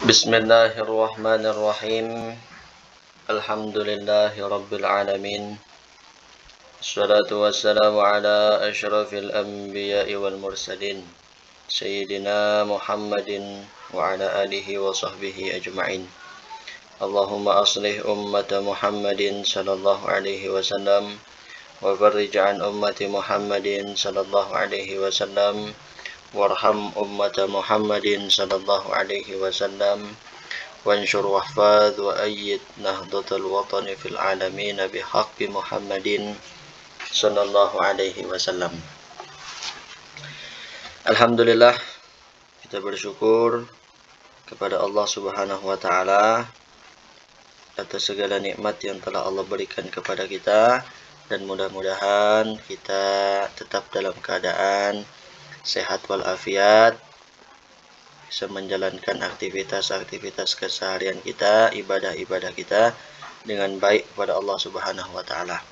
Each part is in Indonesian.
Bismillahirrahmanirrahim. Alhamdulillahi rabbil alamin. Assalatu wassalamu ala asyrafil anbiya'i wal mursalin Sayyidina Muhammadin wa ala alihi wa sahbihi ajma'in. Allahumma aslih ummata Muhammadin sallallahu alaihi wasallam wa farrij an ummati Muhammadin sallallahu alaihi wasallam warham ummata Muhammadin sallallahu alaihi wasallam وانشر واحفظ وأيد نهضة الوطن في العالمين بحق محمد صلى الله عليه wasallam. Alhamdulillah, kita bersyukur kepada Allah Subhanahu wa taala atas segala nikmat yang telah Allah berikan kepada kita, dan mudah-mudahan kita tetap dalam keadaan sehat walafiat, bisa menjalankan aktivitas-aktivitas keseharian kita, ibadah-ibadah kita dengan baik kepada Allah Subhanahu wa taala.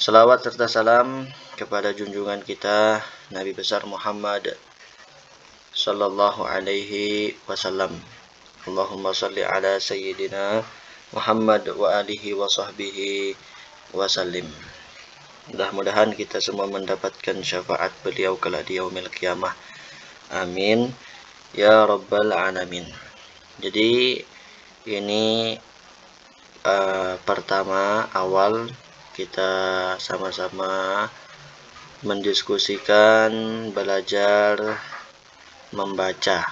Salawat serta salam kepada junjungan kita Nabi besar Muhammad sallallahu alaihi wasallam. Allahumma salli ala sayyidina Muhammad wa alihi wa sahbihi wasallim. Mudah-mudahan kita semua mendapatkan syafaat beliau kelak di yaumil qiyamah. Amin ya rabbal alamin. Jadi ini pertama awal kita sama-sama mendiskusikan, belajar membaca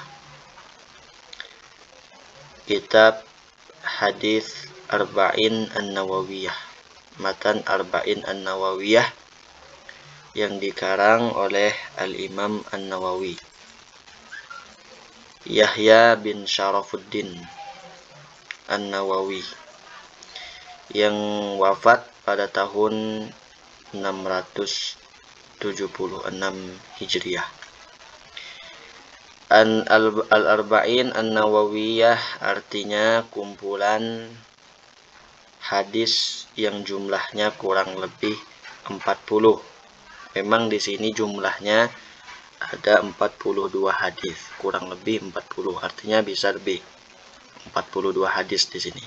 kitab hadis Arba'in An-Nawawiyah, matan Arba'in An-Nawawiyah yang dikarang oleh Al-Imam An-Nawawi, Yahya bin Syarafuddin An-Nawawi, yang wafat pada tahun 676 Hijriah. Al-Arba'in An-Nawawiyah artinya kumpulan hadis yang jumlahnya kurang lebih 40. Memang di sini jumlahnya ada 42 hadis, kurang lebih 40, artinya bisa lebih 42 hadis di sini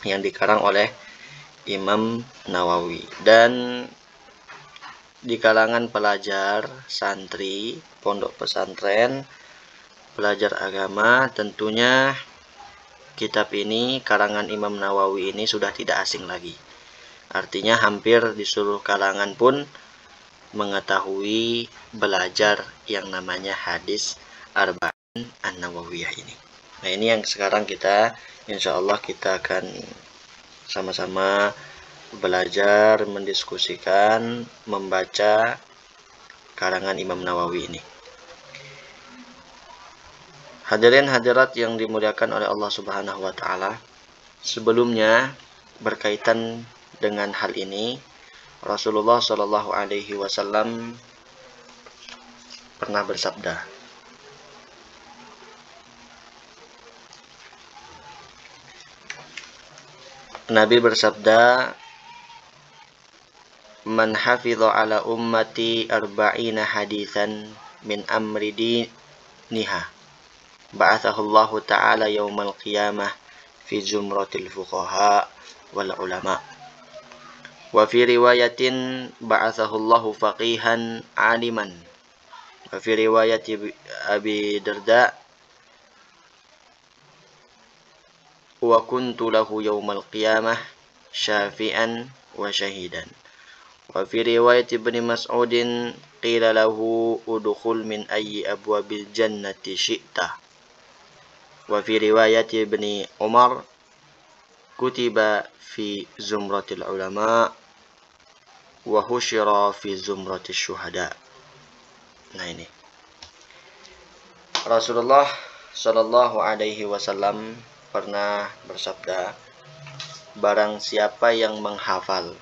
yang dikarang oleh Imam Nawawi. Dan di kalangan pelajar, santri, pondok pesantren, pelajar agama, tentunya kitab ini, karangan Imam Nawawi ini sudah tidak asing lagi. Artinya hampir di seluruh kalangan pun mengetahui, belajar yang namanya hadis Arba'in An-Nawawiyah ini. Nah, ini yang sekarang kita, insya Allah kita akan sama-sama belajar, mendiskusikan, membaca karangan Imam Nawawi ini. Hadirin hadirat yang dimuliakan oleh Allah Subhanahu wa taala, sebelumnya berkaitan dengan hal ini, Rasulullah Shallallahu alaihi wasallam pernah bersabda, Nabi bersabda, "Man hafidha ala ummati arba'ina hadithan min amri diniha, ba'athahu Allah ta'ala yawmal qiyamah fi zumratil fuqaha wal ulama." Wa fi riwayatin ba'athahu Allahu faqihan aliman. Wa fi riwayati Abi Darda, wa kuntu lahu yawmal qiyamah syafi'an wa syahidan. Wa fi riwayati Ibn Mas'udin qila lahu udkhul min ayyi abwabil jannati syi'ta. Wa fi riwayati Ibn Umar kutiba fi zumratil ulama wa husyira fi zumratis syuhada. Nah, ini Rasulullah Shallallahu alaihi wasallam pernah bersabda, barang siapa yang menghafal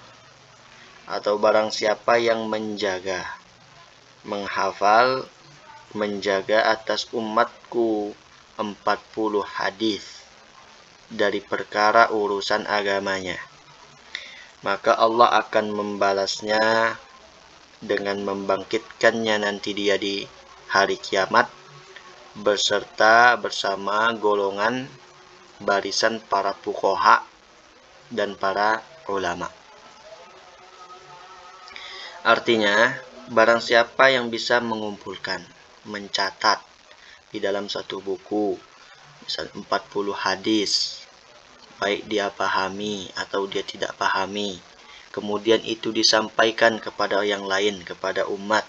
atau barang siapa yang menghafal, menjaga atas umatku 40 hadis dari perkara urusan agamanya, maka Allah akan membalasnya dengan membangkitkannya nanti dia di hari kiamat beserta bersama golongan barisan para fuqaha dan para ulama. Artinya, barang siapa yang bisa mengumpulkan, mencatat di dalam satu buku, misal 40 hadis, baik dia pahami atau dia tidak pahami, kemudian itu disampaikan kepada yang lain, kepada umat.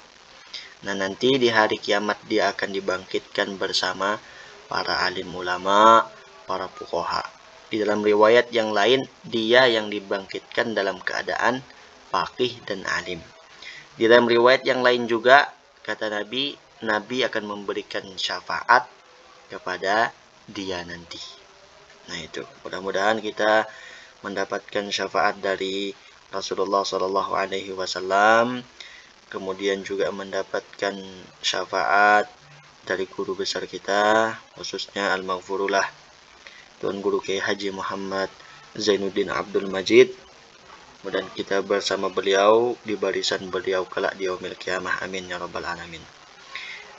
Nah, nanti di hari kiamat dia akan dibangkitkan bersama para alim ulama, para fuqaha. Di dalam riwayat yang lain, dia yang dibangkitkan dalam keadaan faqih dan alim. Di dalam riwayat yang lain juga, kata Nabi, Nabi akan memberikan syafaat kepada dia nanti. Nah itu, mudah-mudahan kita mendapatkan syafaat dari Rasulullah SAW, kemudian juga mendapatkan syafaat dari guru besar kita, khususnya Al-Maghfurullah Tuan Guru Kiai Haji Muhammad Zainuddin Abdul Majid. Dan kita bersama beliau di barisan beliau kelak di yaumil qiyamah. Amin ya rabbal alamin.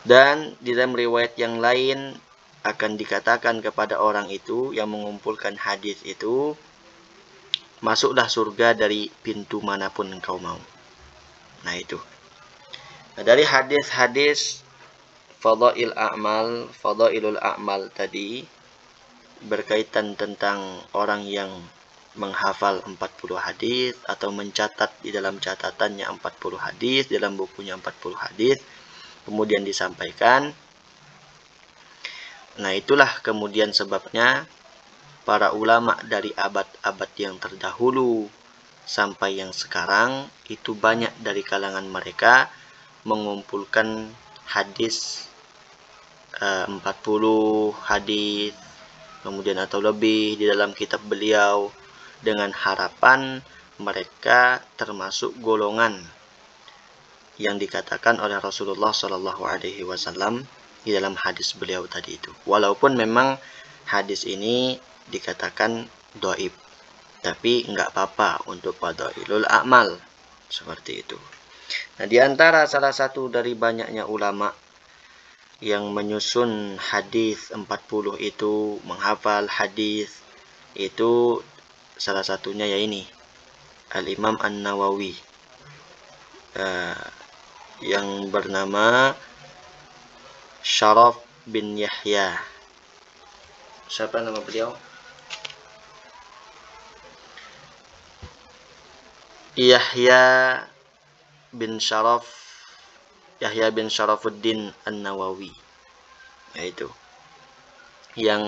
Dan di dalam riwayat yang lain akan dikatakan kepada orang itu yang mengumpulkan hadis itu, masuklah surga dari pintu manapun engkau mau. Nah itu. Nah, dari hadis-hadis fadailul a'mal tadi berkaitan tentang orang yang menghafal 40 hadis atau mencatat di dalam catatannya 40 hadis, dalam bukunya 40 hadis, kemudian disampaikan. Nah, itulah kemudian sebabnya para ulama dari abad-abad yang terdahulu sampai yang sekarang itu banyak dari kalangan mereka mengumpulkan hadis 40 hadis kemudian atau lebih di dalam kitab beliau, dengan harapan mereka termasuk golongan yang dikatakan oleh Rasulullah SAW di dalam hadis beliau tadi itu. Walaupun memang hadis ini dikatakan dhaif, tapi enggak apa-apa untuk fadailul a'mal seperti itu. Nah, di antara salah satu dari banyaknya ulama yang menyusun hadis 40 itu, menghafal hadis itu, salah satunya ya ini Al-Imam An-Nawawi yang bernama Syaraf bin Yahya. Siapa nama beliau? Yahya bin Syarafuddin An-Nawawi. Yaitu yang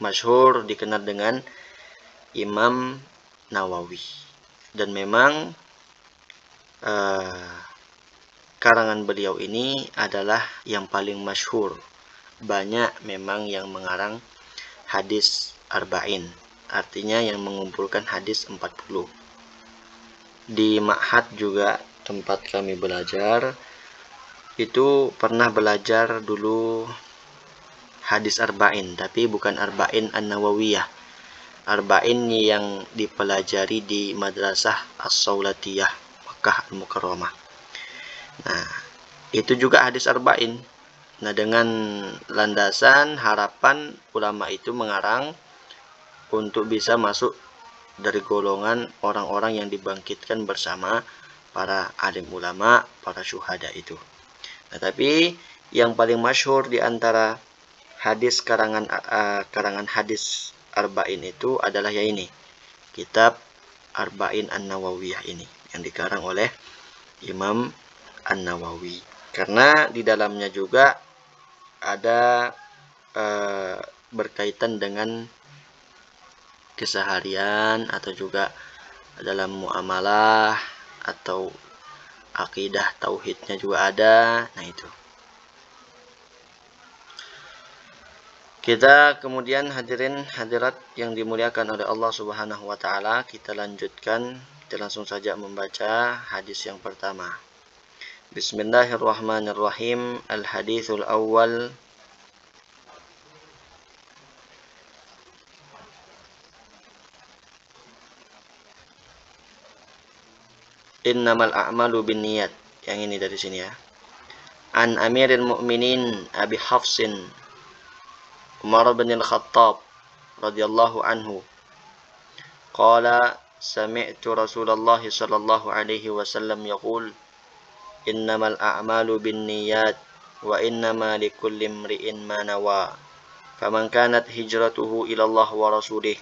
masyhur dikenal dengan Imam Nawawi. Dan memang karangan beliau ini adalah yang paling masyhur. Banyak memang yang mengarang hadis arba'in, artinya yang mengumpulkan hadis 40. Di Ma'had juga tempat kami belajar, itu pernah belajar dulu hadis arba'in, tapi bukan arba'in An-Nawawiyah. Arba'in yang dipelajari di Madrasah As-Saulatiyah Makkah Al-Mukarramah. Nah, itu juga hadis arba'in. Nah, dengan landasan harapan ulama itu mengarang untuk bisa masuk dari golongan orang-orang yang dibangkitkan bersama para alim ulama, para syuhada itu. Nah, tapi yang paling masyhur di antara hadis karangan hadis arba'in itu adalah ya ini, kitab Arba'in An-Nawawiyah ini yang dikarang oleh Imam An-Nawawi. Karena di dalamnya juga ada berkaitan dengan keseharian atau juga dalam muamalah atau akidah tauhidnya juga ada. Nah itu. Kita kemudian hadirin hadirat yang dimuliakan oleh Allah Subhanahu wa taala, kita lanjutkan, kita langsung saja membaca hadis yang pertama. Bismillahirrahmanirrahim. Al-haditsul awwal. Innamal a'malu binniyat. Yang ini dari sini ya. An Amiril Mu'minin Abi Hafsin Umar bin Al-Khattab radhiyallahu anhu qala sami'tu Rasulullah sallallahu alaihi wasallam yaqul innamal a'malu binniyat wa innama likulli imri'in ma nawa faman kanat hijratuhu ila Allah wa rasulih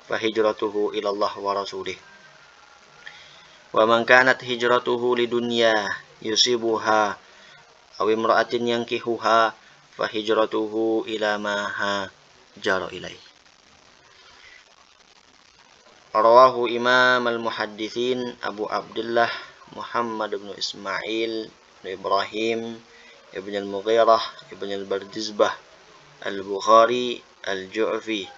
fa hijratuhu ila Allah wa rasulih wa man kanat hijratuhu lidunya yusibuha aw imra'atin yankihuha fa hijratuhu ila ma hajara ilaih. Rawahu Imam al-Muhaddithin Abu Abdullah Muhammad bin Ismail bin Ibrahim ibn al-Mughirah ibn al-Bardizbah al-Bukhari al-Ju'fi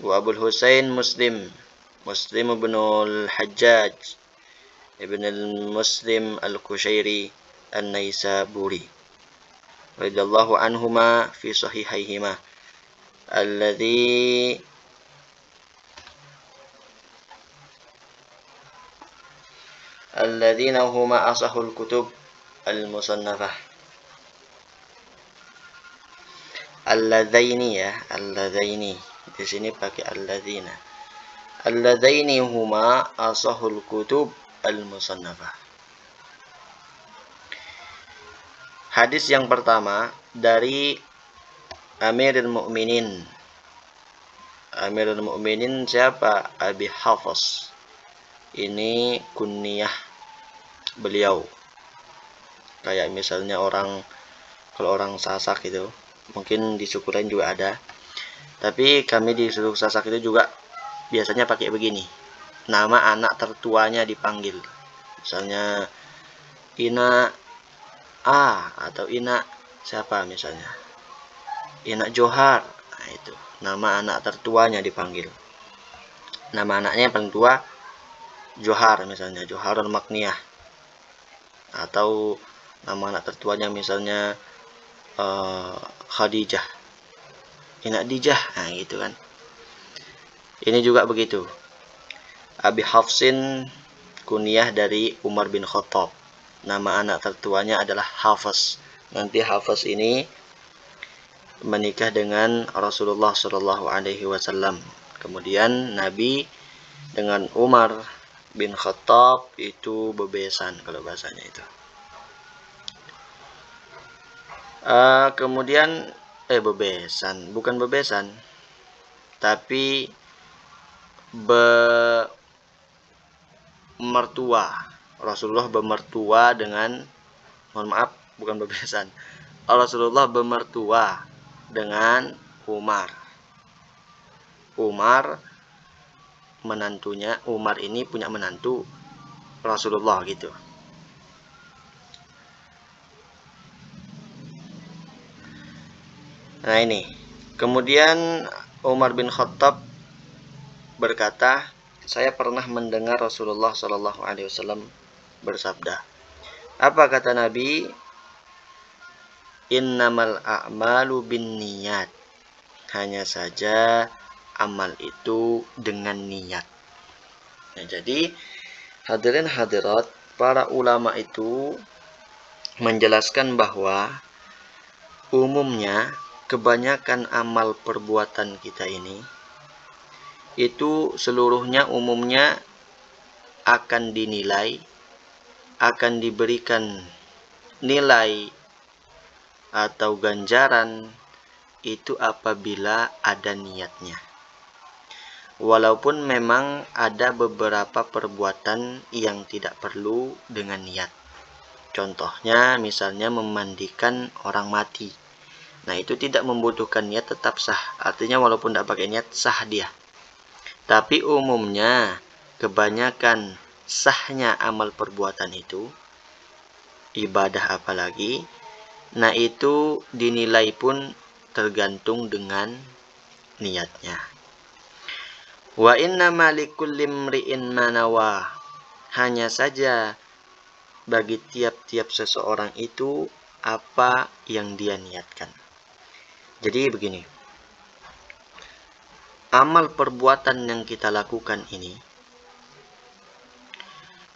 wa Abu Husain Muslim bin al-Hajjaj ibn al-Muslim al-Kushairi an-Naisaburi radhiyallahu anhuma fi sahihaihima alladzina huma asahul kutub al-musannafah. Alladzaini ya, alladzaini. Di sini pakai alladzina. Alladzaini huma asahul kutub al-musannafah. Hadis yang pertama dari Amirul Mukminin. Amirul Mukminin siapa? Abi Hafs. Ini kunyah beliau. Kayak misalnya kalau orang Sasak itu, mungkin di suku lain juga ada. Tapi kami di suku Sasak itu juga biasanya pakai begini. Nama anak tertuanya dipanggil. Misalnya Ina A atau Ina siapa misalnya. Ina Johar. Nah, itu nama anak tertuanya dipanggil. Nama anaknya yang paling tua Johar misalnya, Joharul Makniyah. Atau nama anak tertuanya misalnya Khadijah, Ina Dijah. Nah gitu kan. Ini juga begitu. Abi Hafsin kunyah dari Umar bin Khattab. Nama anak tertuanya adalah Hafs. Nanti Hafs ini menikah dengan Rasulullah Shallallahu alaihi wasallam. Kemudian Nabi dengan Umar bin Khattab itu bebesan kalau bahasanya itu. Kemudian bebesan, bukan bebesan, tapi mertua. Rasulullah bermertua dengan, mohon maaf, bukan bebesan. Rasulullah bermertua dengan Umar. Menantunya, Umar ini punya menantu Rasulullah gitu. Nah ini, kemudian Umar bin Khattab berkata, saya pernah mendengar Rasulullah Shallallahu alaihi wasallam bersabda. Apa kata Nabi? Innamal a'malu binniyat. Hanya saja amal itu dengan niat. Nah, jadi hadirin hadirat, para ulama itu menjelaskan bahwa umumnya kebanyakan amal perbuatan kita ini itu seluruhnya umumnya akan dinilai, akan diberikan nilai atau ganjaran itu apabila ada niatnya. Walaupun memang ada beberapa perbuatan yang tidak perlu dengan niat. Contohnya misalnya memandikan orang mati. Nah itu tidak membutuhkan niat, tetap sah. Artinya walaupun tidak pakai niat, sah dia. Tapi umumnya kebanyakan sahnya amal perbuatan itu, ibadah apalagi, nah itu dinilai pun tergantung dengan niatnya. Wa innama likulli imri'in ma nawa. Hanya saja bagi tiap-tiap seseorang itu apa yang dia niatkan. Jadi begini. Amal perbuatan yang kita lakukan ini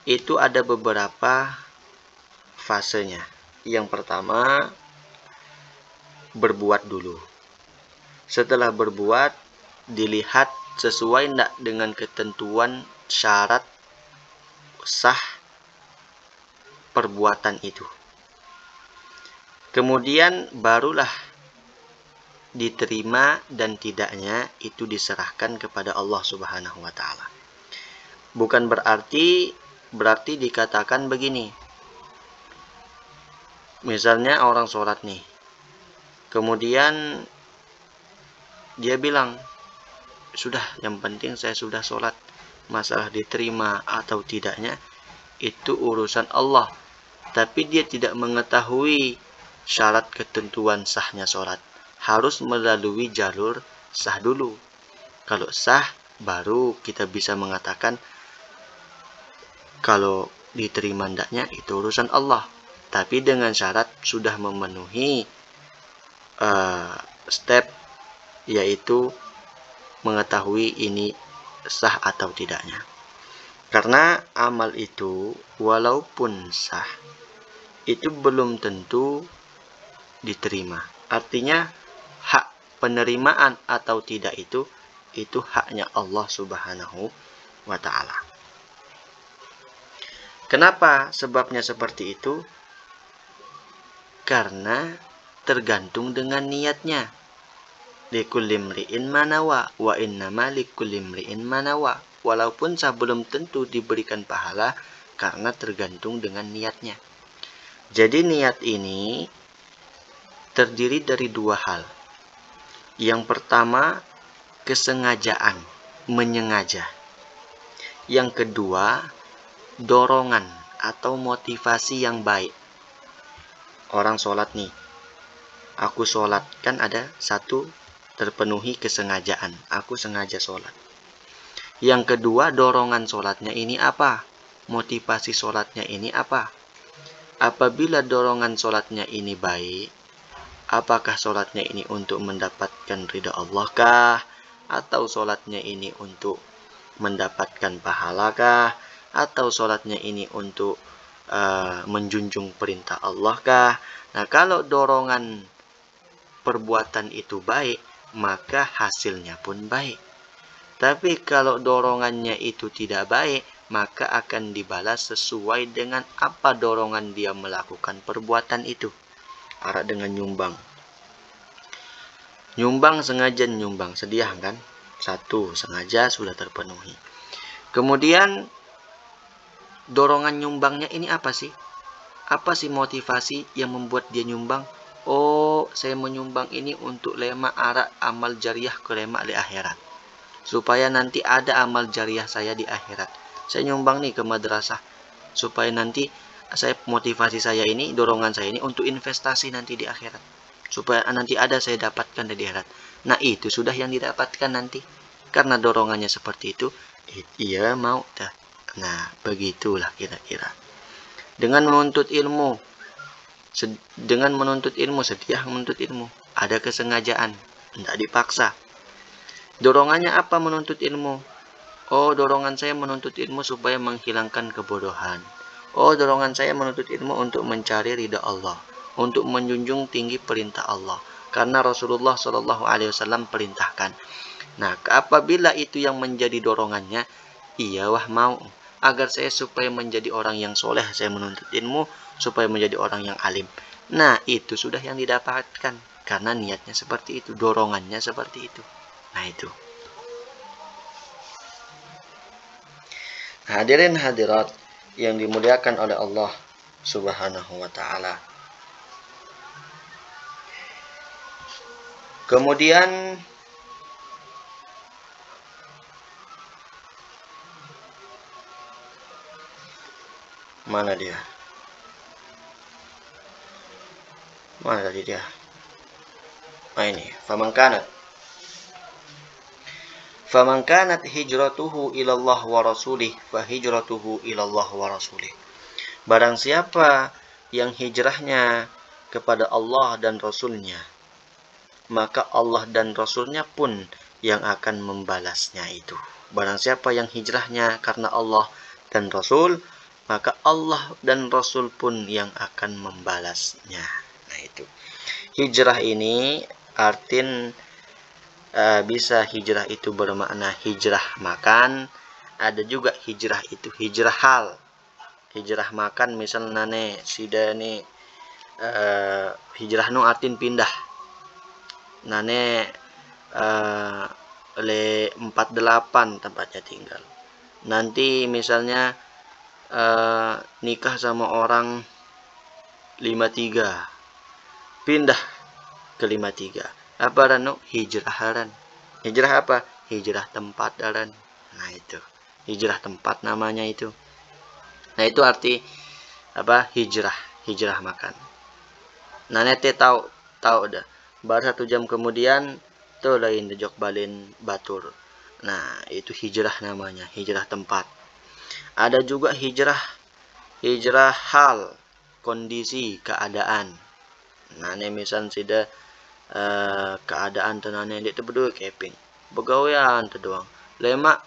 itu ada beberapa fasenya. Yang pertama, berbuat dulu. Setelah berbuat, dilihat sesuai tidak dengan ketentuan syarat sah perbuatan itu. Kemudian barulah diterima dan tidaknya itu diserahkan kepada Allah Subhanahu wa taala. Bukan berarti dikatakan begini. Misalnya orang sholat nih. Kemudian dia bilang, sudah, yang penting saya sudah sholat. Masalah diterima atau tidaknya itu urusan Allah. Tapi dia tidak mengetahui syarat ketentuan sahnya sholat. Harus melalui jalur sah dulu. Kalau sah, baru kita bisa mengatakan kalau diterima ndaknya itu urusan Allah. Tapi dengan syarat sudah memenuhi step, yaitu mengetahui ini sah atau tidaknya. Karena amal itu walaupun sah, itu belum tentu diterima. Artinya hak penerimaan atau tidak itu haknya Allah Subhanahu wa ta'ala. Kenapa sebabnya seperti itu? Karena tergantung dengan niatnya. Likulli imri'in ma nawa wa innama likulli imri'in ma nawa. Walaupun sah belum tentu diberikan pahala karena tergantung dengan niatnya. Jadi niat ini terdiri dari dua hal. Yang pertama, kesengajaan, menyengaja. Yang kedua, dorongan atau motivasi yang baik. Orang sholat nih, aku sholat, kan ada satu terpenuhi kesengajaan, aku sengaja sholat. Yang kedua, dorongan sholatnya ini apa? Motivasi sholatnya ini apa? Apabila dorongan sholatnya ini baik, apakah sholatnya ini untuk mendapatkan ridha Allah kah? Atau sholatnya ini untuk mendapatkan pahala kah? Atau sholatnya ini untuk menjunjung perintah Allah kah? Nah, kalau dorongan perbuatan itu baik, maka hasilnya pun baik. Tapi kalau dorongannya itu tidak baik, maka akan dibalas sesuai dengan apa dorongan dia melakukan perbuatan itu. Arah dengan nyumbang. Nyumbang sengaja nyumbang, sedia kan? Satu, sengaja sudah terpenuhi. Kemudian dorongan nyumbangnya ini apa sih? Apa sih motivasi yang membuat dia nyumbang? Oh, saya menyumbang ini untuk lema arak amal jariah ke lema di akhirat. Supaya nanti ada amal jariah saya di akhirat. Saya nyumbang nih ke madrasah. Supaya nanti saya motivasi saya ini, dorongan saya ini untuk investasi nanti di akhirat. Supaya nanti ada saya dapatkan di akhirat. Nah, itu sudah yang didapatkan nanti. Karena dorongannya seperti itu, iya mau dah. Nah, begitulah kira-kira. Dengan menuntut ilmu, setia menuntut ilmu, ada kesengajaan, tidak dipaksa. Dorongannya apa menuntut ilmu? Oh, dorongan saya menuntut ilmu supaya menghilangkan kebodohan. Oh, dorongan saya menuntut ilmu untuk mencari ridha Allah, untuk menjunjung tinggi perintah Allah. Karena Rasulullah SAW perintahkan. Nah, apabila itu yang menjadi dorongannya, iya wah mau. Agar saya supaya menjadi orang yang soleh, saya menuntut ilmu supaya menjadi orang yang alim. Nah, itu sudah yang didapatkan. Karena niatnya seperti itu, dorongannya seperti itu. Nah, itu. Hadirin hadirat yang dimuliakan oleh Allah Subhanahu wa ta'ala. Kemudian mana dia? Mana tadi dia? Nah, ini, faman kanat hijratuhu ilallah wa rasulih fa hijratuhu ilallah wa rasulih. Barang siapa yang hijrahnya kepada Allah dan Rasulnya, maka Allah dan Rasulnya pun yang akan membalasnya itu. Barang siapa yang hijrahnya karena Allah dan Rasul, maka Allah dan Rasul pun yang akan membalasnya. Nah, itu. Hijrah ini bisa hijrah itu bermakna hijrah makan, ada juga hijrah itu hijrah hal. Hijrah makan misal nane sida ni hijrah nu artin pindah. Nane le 48 tempatnya tinggal. Nanti misalnya nikah sama orang 53, pindah ke 53. Apa ranu? Hijrah haran. Hijrah apa? Hijrah tempat haran. Nah itu hijrah tempat namanya itu. Nah itu arti apa? Hijrah makan. Nah nete tahu dah. Baru 1 jam kemudian tuh lain dejok balin batur. Nah itu hijrah namanya, hijrah tempat. Ada juga hijrah hal, kondisi, keadaan. Nah ini misal sida keadaan tenane dia tu berdua keping begawean tu doang lemak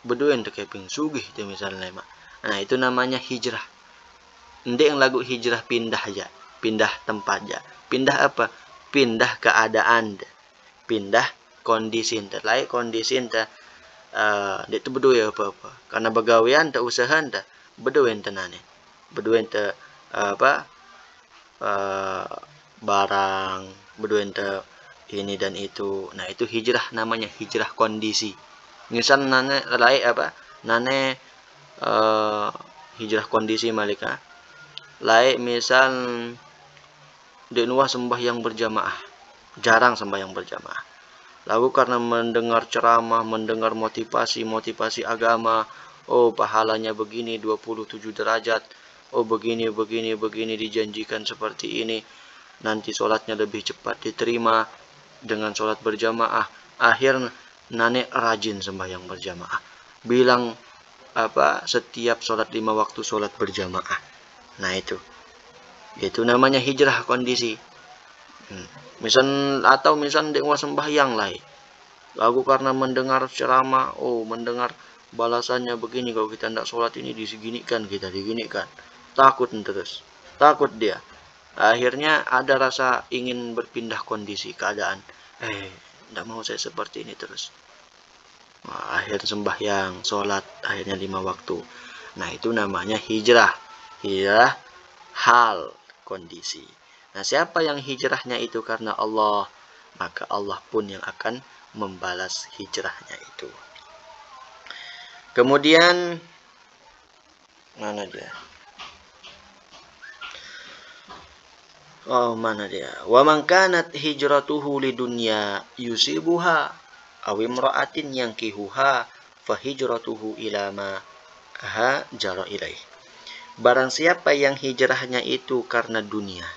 berdua tu keping sugih tu misalnya lemak. Nah itu namanya hijrah. Ndek yang lagu hijrah pindah aja, pindah tempat aja. Pindah apa? Pindah keadaan, pindah kondisi ente lain kondisi ente dia tu berdua apa karena begawean tak usaha ente berdua tenane berdua ente apa barang berdua ente ini dan itu. Nah itu hijrah namanya, hijrah kondisi. Misal nane lain apa nane hijrah kondisi malika lain misal di nuah sembahyang berjamaah, jarang sembahyang berjamaah. Lalu karena mendengar ceramah, mendengar motivasi agama, oh pahalanya begini 27 derajat, oh begini dijanjikan seperti ini, nanti sholatnya lebih cepat diterima dengan sholat berjamaah. Akhir nane rajin sembahyang berjamaah, bilang apa setiap sholat 5 waktu sholat berjamaah. Nah itu namanya hijrah kondisi. Misal atau misal dengwa sembahyang lain, lalu karena mendengar ceramah, oh mendengar balasannya begini, kalau kita tidak sholat ini diginikan, takut terus, takut dia. Akhirnya ada rasa ingin berpindah kondisi keadaan, tidak mau saya seperti ini terus. Nah, akhir sembahyang, sholat, akhirnya 5 waktu. Nah itu namanya hijrah hal, kondisi. Nah siapa yang hijrahnya itu karena Allah, maka Allah pun yang akan membalas hijrahnya itu. Kemudian mana dia? Wa man kanat hijratuhu lidunya yusibuha aw imra'atin yankihuha fa hijratuhu ila ma hajara ilaih. Barang siapa yang hijrahnya itu karena dunia,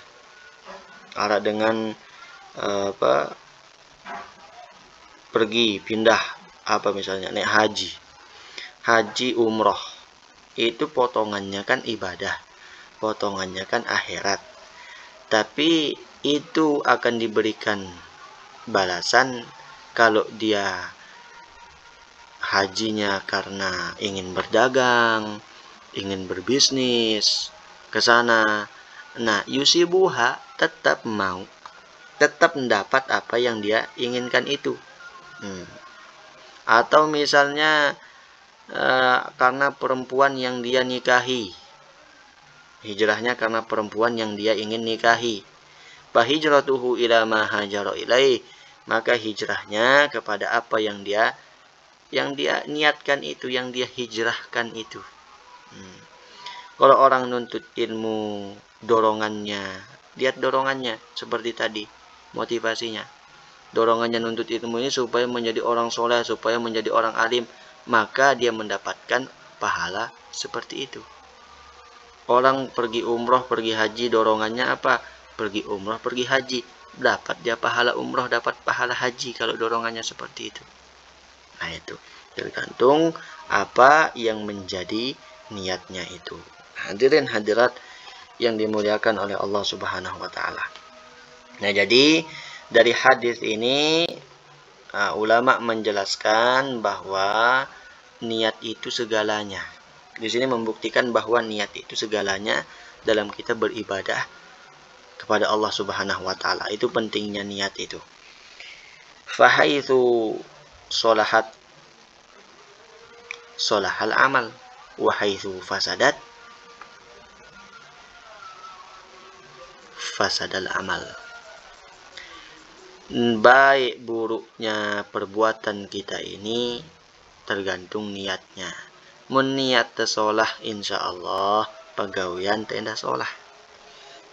arah dengan pergi pindah apa misalnya naik haji umroh, itu potongannya kan ibadah, potongannya kan akhirat, tapi itu akan diberikan balasan kalau dia hajinya karena ingin berdagang, ingin berbisnis ke sana. Nah yusibuha tetap mendapat apa yang dia inginkan itu. Atau misalnya karena perempuan yang dia nikahi, hijrahnya karena perempuan yang dia ingin nikahi, fa hijratuhu ila ma hajara ilaih, maka hijrahnya kepada apa yang dia niatkan itu, yang dia hijrahkan itu. Kalau orang nuntut ilmu, lihat dorongannya seperti tadi, motivasinya. Dorongannya nuntut ilmu ini supaya menjadi orang soleh, supaya menjadi orang alim, maka dia mendapatkan pahala seperti itu. Orang pergi umroh, pergi haji, dorongannya apa? Pergi umroh, pergi haji, dapat dia pahala umroh, dapat pahala haji kalau dorongannya seperti itu. Nah itu tergantung apa yang menjadi niatnya itu. Hadirin hadirat yang dimuliakan oleh Allah Subhanahu wa taala. Nah, jadi dari hadis ini ulama menjelaskan bahwa niat itu segalanya. Di sini membuktikan bahwa niat itu segalanya dalam kita beribadah kepada Allah Subhanahu wa taala. Itu pentingnya niat itu. Fahaitsu solahat solahal amal, wa haitsu fasadat fasadal amal. Baik buruknya perbuatan kita ini tergantung niatnya. Mun niat tersolah, insya Allah pegawaian tenda solah.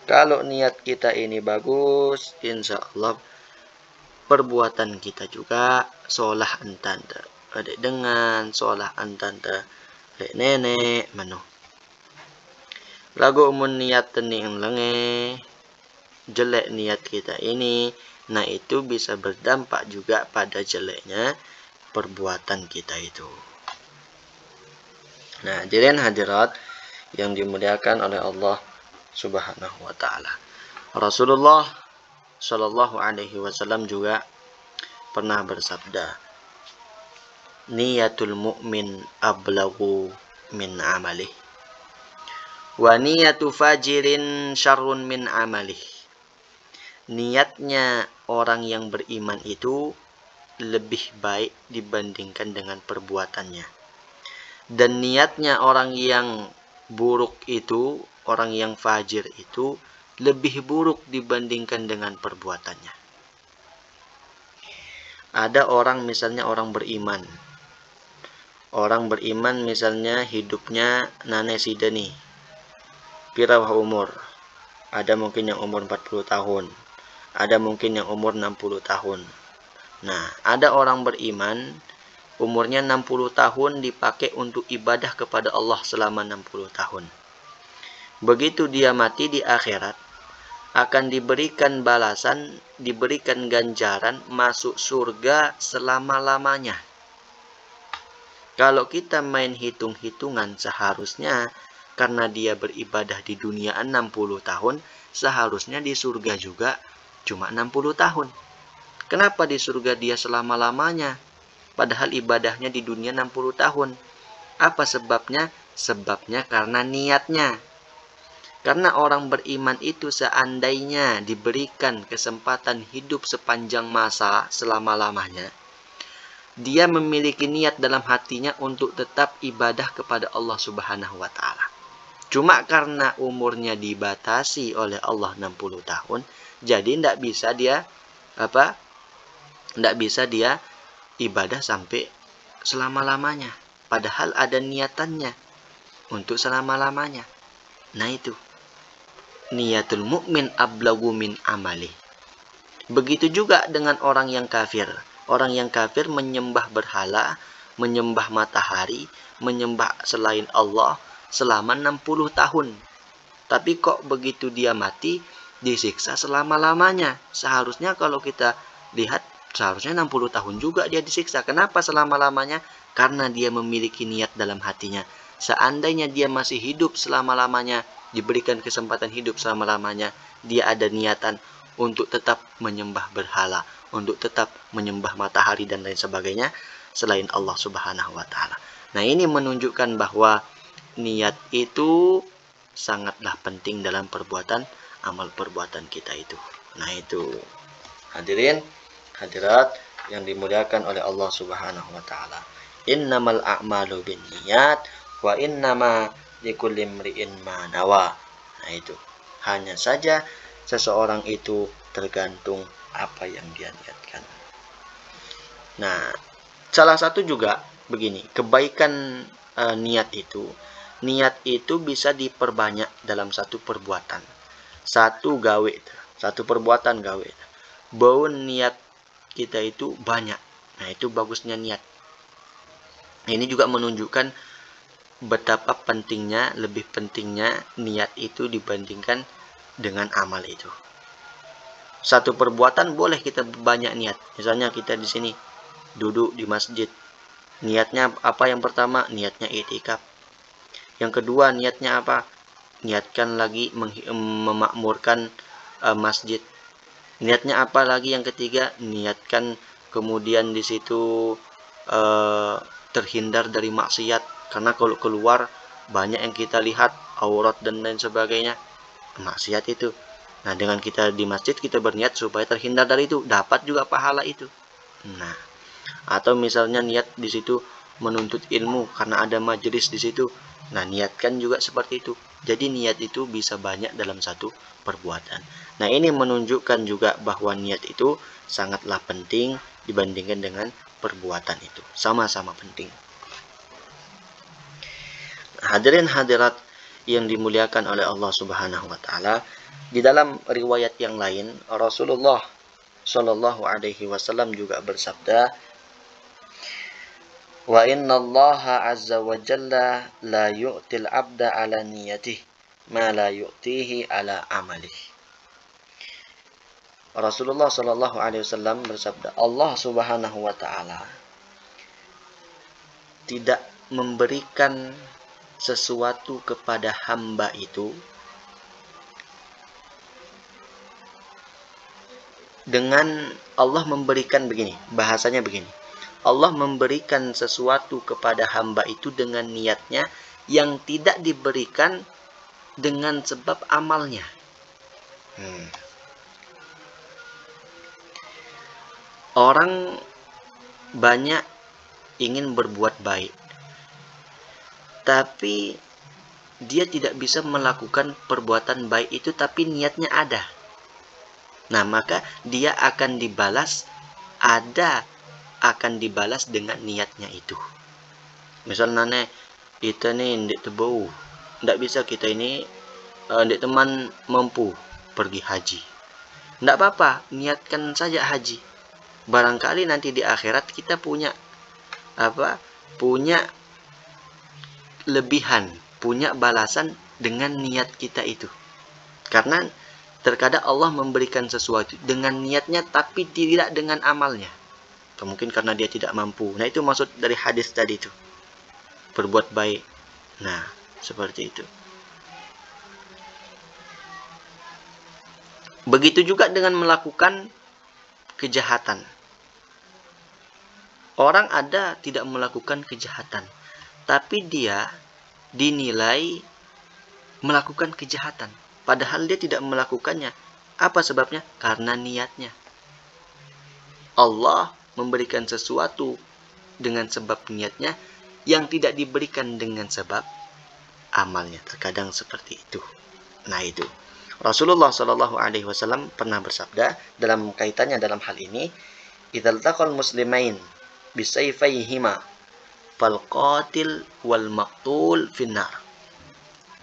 Kalau niat kita ini bagus, insya Allah perbuatan kita juga solah entante. Adek dengan solah entante dek nenek mano. Lagu mun niat tening lenge, jelek niat kita ini, nah itu bisa berdampak juga pada jeleknya perbuatan kita itu. Nah, hadirin hadirat yang dimuliakan oleh Allah Subhanahu wa taala. Rasulullah Shallallahu alaihi wasallam juga pernah bersabda, niyatul mu'min ablagu min amalih, wa niyatu fajirin syarrun min amalih. Niatnya orang yang beriman itu lebih baik dibandingkan dengan perbuatannya. Dan niatnya orang yang buruk itu, orang yang fajir itu, lebih buruk dibandingkan dengan perbuatannya. Ada orang misalnya orang beriman. Orang beriman misalnya hidupnya nane sida nih. Pirawah umur. Ada mungkin yang umur 40 tahun. Ada mungkin yang umur 60 tahun. Nah, ada orang beriman umurnya 60 tahun dipakai untuk ibadah kepada Allah selama 60 tahun. Begitu dia mati di akhirat, akan diberikan balasan, diberikan ganjaran masuk surga selama-lamanya. Kalau kita main hitung-hitungan, seharusnya karena dia beribadah di dunia 60 tahun, seharusnya di surga juga cuma 60 tahun. Kenapa di surga dia selama-lamanya? Padahal ibadahnya di dunia 60 tahun. Apa sebabnya? Sebabnya karena niatnya. Karena orang beriman itu seandainya diberikan kesempatan hidup sepanjang masa selama-lamanya, dia memiliki niat dalam hatinya untuk tetap ibadah kepada Allah Subhanahu wa taala. Cuma karena umurnya dibatasi oleh Allah 60 tahun, jadi tidak bisa dia ibadah sampai selama-lamanya. Padahal ada niatannya untuk selama-lamanya. Nah itu. Niyatul mu'min ablagu min amali. Begitu juga dengan orang yang kafir. Orang yang kafir menyembah berhala, menyembah matahari, menyembah selain Allah selama 60 tahun. Tapi kok begitu dia mati, disiksa selama-lamanya. Seharusnya kalau kita lihat, seharusnya 60 tahun juga dia disiksa. Kenapa selama-lamanya? Karena dia memiliki niat dalam hatinya. Seandainya dia masih hidup selama-lamanya, diberikan kesempatan hidup selama-lamanya, dia ada niatan untuk tetap menyembah berhala, untuk tetap menyembah matahari dan lain sebagainya selain Allah Subhanahu wa taala. Nah, ini menunjukkan bahwa niat itu sangatlah penting dalam perbuatan, amal perbuatan kita itu. Nah, itu hadirin hadirat yang dimuliakan oleh Allah Subhanahu wa taala. Innamal a'malu binniyat wa innama likulli imri'in ma nawa. Nah, itu. Hanya saja seseorang itu tergantung apa yang dia niatkan. Nah, salah satu juga begini, kebaikan niat itu bisa diperbanyak dalam satu perbuatan. Satu perbuatan gawe. Bau niat kita itu banyak. Nah, itu bagusnya niat. Ini juga menunjukkan betapa pentingnya, lebih pentingnya niat itu dibandingkan dengan amal itu. Satu perbuatan boleh kita banyak niat. Misalnya kita di sini duduk di masjid. Niatnya apa yang pertama? Niatnya i'tikaf. Yang kedua niatnya apa? Niatkan lagi memakmurkan masjid. Niatnya apa lagi yang ketiga? Niatkan kemudian di situ terhindar dari maksiat. Karena kalau keluar banyak yang kita lihat, aurat dan lain sebagainya, maksiat itu. Nah, dengan kita di masjid kita berniat supaya terhindar dari itu, dapat juga pahala itu. Nah, atau misalnya niat di situ menuntut ilmu karena ada majelis di situ. Nah, niatkan juga seperti itu. Jadi niat itu bisa banyak dalam satu perbuatan. Nah, ini menunjukkan juga bahwa niat itu sangatlah penting dibandingkan dengan perbuatan itu. Sama-sama penting. Hadirin hadirat yang dimuliakan oleh Allah Subhanahu wa taala, di dalam riwayat yang lain Rasulullah Shallallahu alaihi wasallam juga bersabda, wa inna Allah azza wa jalla la yu'til abda ala niyatihi ma la yu'tihi ala amalih. Rasulullah Shallallahu alaihi wasallam bersabda, Allah Subhanahu wa taala tidak memberikan sesuatu kepada hamba itu dengan Allah memberikan begini, bahasanya begini. Allah memberikan sesuatu kepada hamba itu dengan niatnya yang tidak diberikan dengan sebab amalnya. Orang banyak ingin berbuat baik, tapi dia tidak bisa melakukan perbuatan baik itu tapi niatnya ada. Nah, maka dia akan dibalas dengan niatnya itu. Misalnya kita nih ndak tebau, ndak bisa kita ini ndak teman mampu pergi haji. Ndak apa-apa, niatkan saja haji. Barangkali nanti di akhirat kita punya lebihan, punya balasan dengan niat kita itu. Karena terkadang Allah memberikan sesuatu dengan niatnya tapi tidak dengan amalnya. Atau mungkin karena dia tidak mampu. Nah, itu maksud dari hadis tadi itu. Berbuat baik. Nah, seperti itu. Begitu juga dengan melakukan kejahatan. Orang ada tidak melakukan kejahatan, tapi dia dinilai melakukan kejahatan. Padahal dia tidak melakukannya. Apa sebabnya? Karena niatnya. Allah memberikan sesuatu dengan sebab niatnya yang tidak diberikan dengan sebab amalnya. Terkadang seperti itu. Nah, itu. Rasulullah Shallallahu alaihi wasallam pernah bersabda dalam kaitannya dalam hal ini, "Idzal taqal muslimain bisayfayhima fal qatil wal maqtul finnar."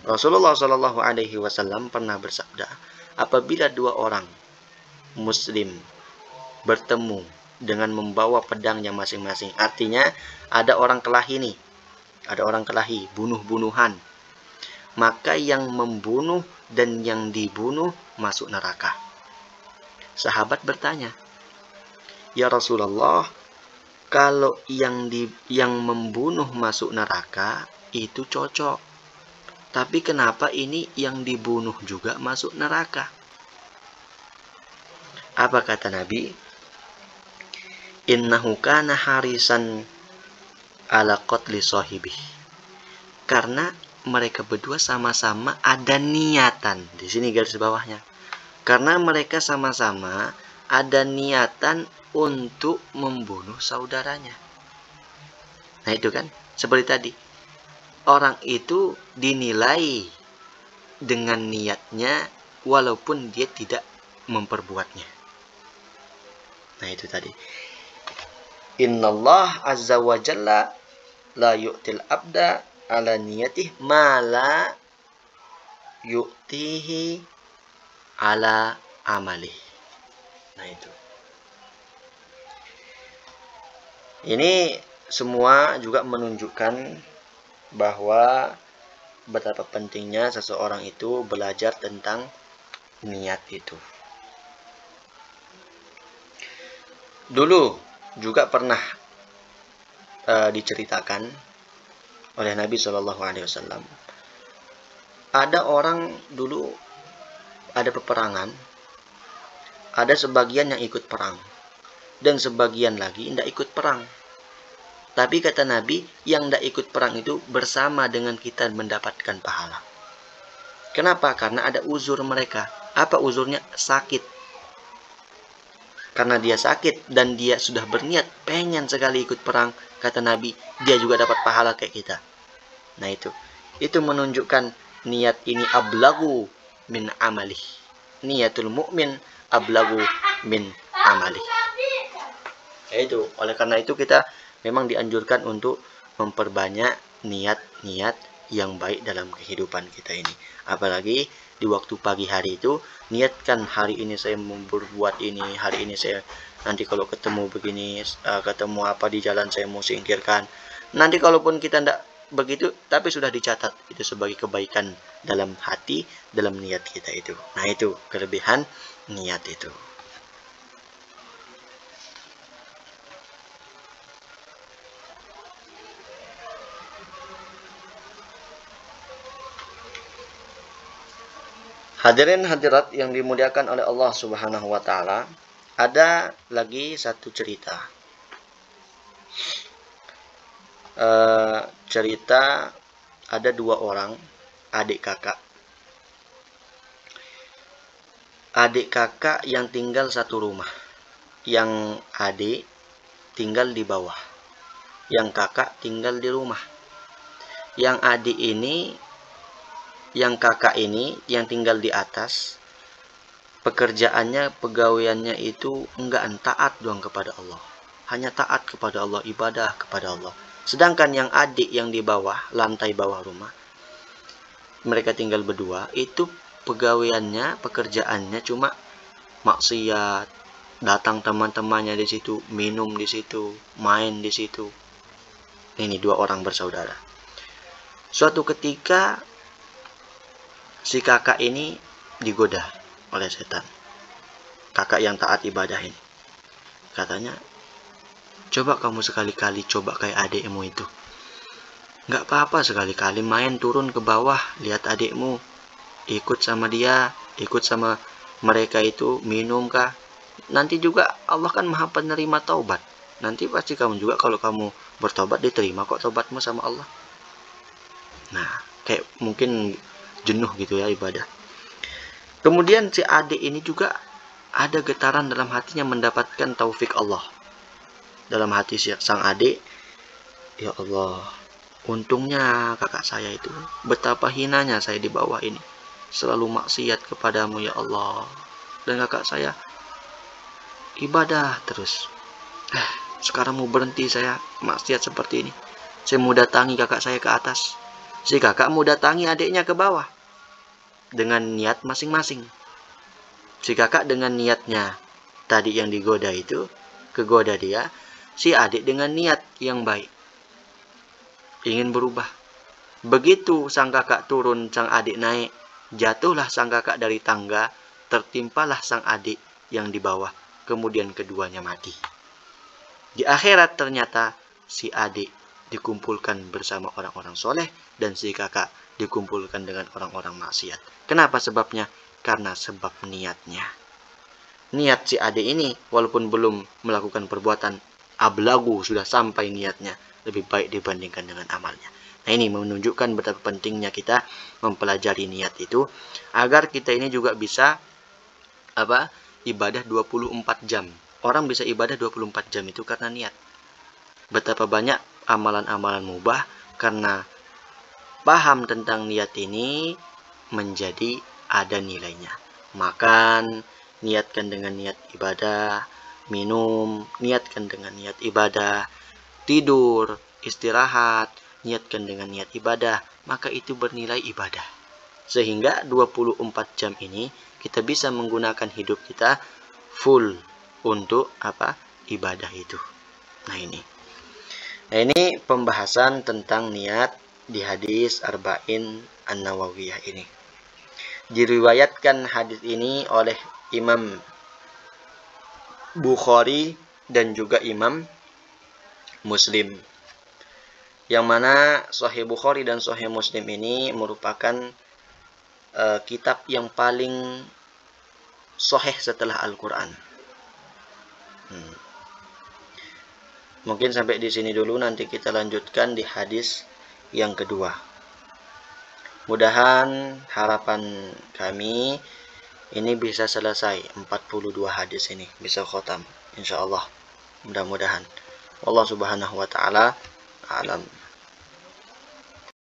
Rasulullah Shallallahu alaihi wasallam pernah bersabda, apabila dua orang muslim bertemu dengan membawa pedangnya masing-masing, artinya ada orang kelahi nih, bunuh-bunuhan, maka yang membunuh dan yang dibunuh masuk neraka. Sahabat bertanya, "Ya Rasulullah, kalau yang membunuh masuk neraka itu cocok, tapi kenapa ini yang dibunuh juga masuk neraka?" Apa kata Nabi? "Innahu kana harisan ala qatli sahibih." Karena mereka berdua sama-sama ada niatan. Di sini garis bawahnya. Karena mereka sama-sama ada niatan untuk membunuh saudaranya. Nah, itu kan seperti tadi. Orang itu dinilai dengan niatnya walaupun dia tidak memperbuatnya. Nah, itu tadi. Innallah azza wa jalla la yu'til abda ala niyatih ma la yu'tihi ala amalih. Nah, itu. Ini semua juga menunjukkan bahwa betapa pentingnya seseorang itu belajar tentang niat itu. Dulu juga pernah diceritakan oleh Nabi Shallallahu alaihi wasallam. Ada orang dulu ada peperangan, ada sebagian yang ikut perang dan sebagian lagi tidak ikut perang. Tapi kata Nabi, yang tidak ikut perang itu bersama dengan kita mendapatkan pahala. Kenapa? Karena ada uzur mereka. Apa uzurnya? Sakit. karena dia sakit dan dia sudah berniat pengen sekali ikut perang, kata Nabi, dia juga dapat pahala kayak kita. Nah itu menunjukkan niat ini ablagu min amalih. Niatul mu'min ablagu min amalih. Itu oleh karena itu kita memang dianjurkan untuk memperbanyak niat-niat yang baik dalam kehidupan kita ini. Apalagi di waktu pagi hari itu, niatkan hari ini saya mau berbuat ini, hari ini saya nanti kalau ketemu begini, ketemu apa di jalan saya mau singkirkan. Nanti kalaupun kita tidak begitu, tapi sudah dicatat itu sebagai kebaikan dalam hati, dalam niat kita itu. Nah itu kelebihan niat itu. Hadirin hadirat yang dimuliakan oleh Allah Subhanahu wa taala, ada lagi satu cerita. Cerita ada dua orang adik kakak. Adik kakak yang tinggal satu rumah. Yang adik tinggal di bawah. Yang kakak tinggal di rumah. Yang adik ini, yang kakak ini yang tinggal di atas, pekerjaannya, pegawaiannya itu enggak taat doang kepada Allah. Hanya taat kepada Allah, ibadah kepada Allah. Sedangkan yang adik yang di bawah, lantai bawah rumah, mereka tinggal berdua, itu pegawaiannya, pekerjaannya cuma maksiat, datang teman-temannya di situ, minum di situ, main di situ. Ini dua orang bersaudara. Suatu ketika si kakak ini digoda oleh setan. Kakak yang taat ibadah ini. Katanya, coba kamu sekali-kali coba kayak adikmu itu. Nggak apa-apa sekali-kali main turun ke bawah, lihat adikmu, ikut sama dia, ikut sama mereka itu, minum kah. Nanti juga Allah kan maha penerima taubat. Nanti pasti kamu juga kalau kamu bertobat diterima kok taubatmu sama Allah. Nah, kayak mungkin jenuh gitu ya ibadah. Kemudian si adik ini juga ada getaran dalam hatinya mendapatkan taufik Allah. Dalam hati sang adik, ya Allah, untungnya kakak saya itu, betapa hinanya saya di bawah ini, selalu maksiat kepadamu ya Allah. Dan kakak saya ibadah terus. Sekarang mau berhenti saya maksiat seperti ini. Saya mau datangi kakak saya ke atas. Si kakak mau datangi adiknya ke bawah. Dengan niat masing-masing. Si kakak dengan niatnya tadi yang digoda itu, kegoda dia. Si adik dengan niat yang baik, ingin berubah. Begitu sang kakak turun, sang adik naik, jatuhlah sang kakak dari tangga, tertimpalah sang adik yang di bawah, kemudian keduanya mati. Di akhirat ternyata si adik dikumpulkan bersama orang-orang soleh, dan si kakak dikumpulkan dengan orang-orang maksiat. Kenapa sebabnya? Karena sebab niatnya. Niat si adik ini, walaupun belum melakukan perbuatan, ablagu sudah sampai niatnya, lebih baik dibandingkan dengan amalnya. Nah ini menunjukkan betapa pentingnya kita mempelajari niat itu, agar kita ini juga bisa ibadah 24 jam. Orang bisa ibadah 24 jam itu karena niat. Betapa banyak amalan-amalan mubah karena paham tentang niat ini menjadi ada nilainya. Makan, niatkan dengan niat ibadah. Minum, niatkan dengan niat ibadah. Tidur, istirahat, niatkan dengan niat ibadah. Maka itu bernilai ibadah. Sehingga 24 jam ini kita bisa menggunakan hidup kita full untuk ibadah itu. Nah ini pembahasan tentang niat di hadis Arba'in An-Nawawiyah ini. Diriwayatkan hadis ini oleh Imam Bukhari dan juga Imam Muslim. Yang mana Sahih Bukhari dan Sahih Muslim ini merupakan kitab yang paling sahih setelah Al-Quran. Mungkin sampai di sini dulu, nanti kita lanjutkan di hadis yang kedua. Mudahan harapan kami ini bisa selesai 42 hadis ini, bisa khotam insyaallah, mudah-mudahan. Allah Subhanahu wa taala alam.